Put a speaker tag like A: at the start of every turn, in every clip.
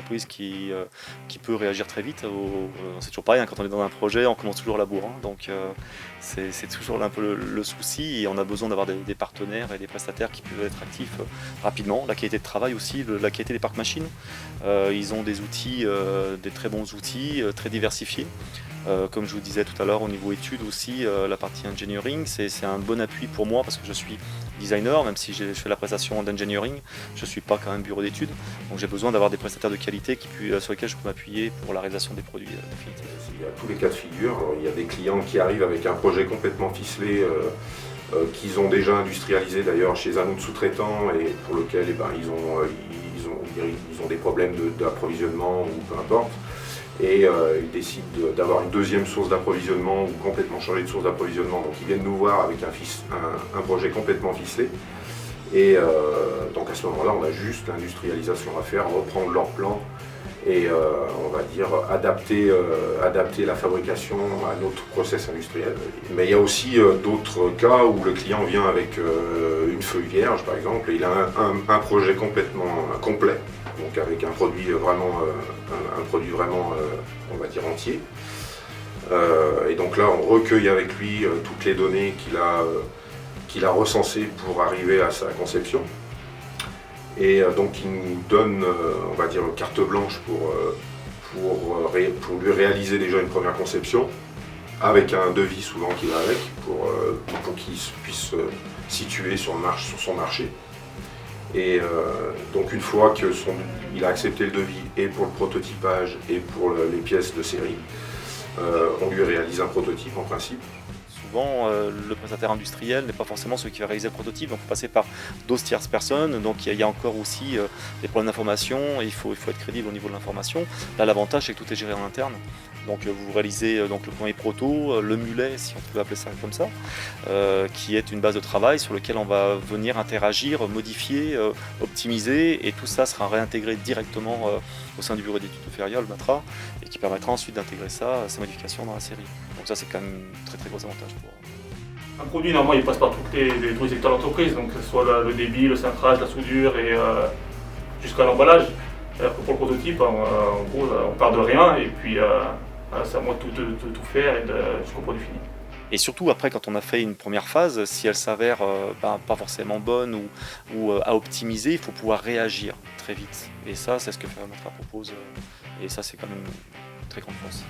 A: entreprise qui peut réagir très vite. C'est toujours pareil, hein, quand on est dans un projet, on commence toujours à la bourre, hein, donc c'est toujours un peu le souci, et on a besoin d'avoir des partenaires et des prestataires qui peuvent être actifs rapidement. La qualité de travail aussi, la qualité des parcs machines. Ils ont des outils, des très bons outils, très diversifiés. Comme je vous disais tout à l'heure, au niveau études aussi, la partie engineering, c'est un bon appui pour moi parce que je suis designer, même si je fais la prestation d'engineering, je ne suis pas quand même bureau d'études. Donc j'ai besoin d'avoir des prestataires de qualité sur lesquels je peux m'appuyer pour la réalisation des produits définitifs.
B: Il y a tous les cas de figure. Alors, il y a des clients qui arrivent avec un projet complètement ficelé, qu'ils ont déjà industrialisé d'ailleurs chez un autre sous-traitant et pour lequel ils ont des problèmes d'approvisionnement ou peu importe. Et ils décident d'avoir une deuxième source d'approvisionnement ou complètement changer de source d'approvisionnement. Donc ils viennent nous voir avec un projet complètement ficelé. Et donc à ce moment-là, on a juste l'industrialisation à faire, reprendre leur plan et on va dire adapter la fabrication à notre process industriel. Mais il y a aussi d'autres cas où le client vient avec une feuille vierge par exemple, et il a un projet complètement complet. Donc avec un produit vraiment, on va dire entier. Et donc là, on recueille avec lui toutes les données qu'il a recensées pour arriver à sa conception. Et donc il nous donne, on va dire, carte blanche pour lui réaliser déjà une première conception, avec un devis souvent qui va avec, pour qu'il puisse situer sur son marché. Et donc une fois qu'il a accepté le devis et pour le prototypage et pour les pièces de série, on lui réalise un prototype en principe.
A: Souvent, le prestataire industriel n'est pas forcément celui qui va réaliser le prototype, donc il faut passer par d'autres tierces personnes, donc il y a encore aussi des problèmes d'information, il faut être crédible au niveau de l'information. Là, l'avantage, c'est que tout est géré en interne. Donc vous réalisez donc le premier proto, le mulet, si on peut appeler ça comme ça, qui est une base de travail sur lequel on va venir interagir, modifier, optimiser, et tout ça sera réintégré directement au sein du bureau d'études de Feria, le Matra, et qui permettra ensuite d'intégrer ces modifications dans la série. Donc ça, c'est quand même un très très gros avantage pour...
C: Un produit, normalement, il passe par tous les secteurs d'entreprise, donc que ce soit le débit, le cintrage, la soudure et jusqu'à l'emballage. Alors que pour le prototype, en gros, on part de rien et puis c'est à moi de tout faire et jusqu'au produit fini.
A: Et surtout après, quand on a fait une première phase, si elle s'avère pas forcément bonne ou à optimiser, il faut pouvoir réagir très vite. Et ça, c'est ce que Ferramatra propose. Et ça, c'est quand même une très grande force.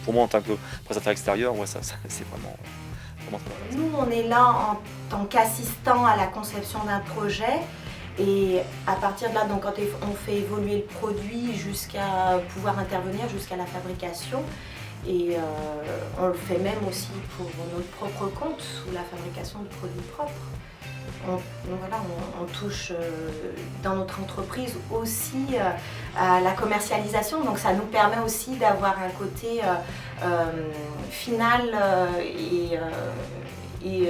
A: Pour moi, en tant que prestataire extérieur, ouais, ça c'est vraiment très intéressant.
D: Nous, on est là en tant qu'assistant à la conception d'un projet. Et à partir de là, donc, quand on fait évoluer le produit jusqu'à pouvoir intervenir jusqu'à la fabrication, et on le fait même aussi pour notre propre compte, ou la fabrication de produits propres. On touche dans notre entreprise aussi à la commercialisation, donc ça nous permet aussi d'avoir un côté final et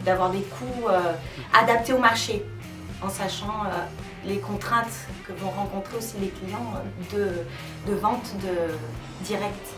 D: d'avoir des coûts adaptés au marché, en sachant les contraintes que vont rencontrer aussi les clients de vente directe.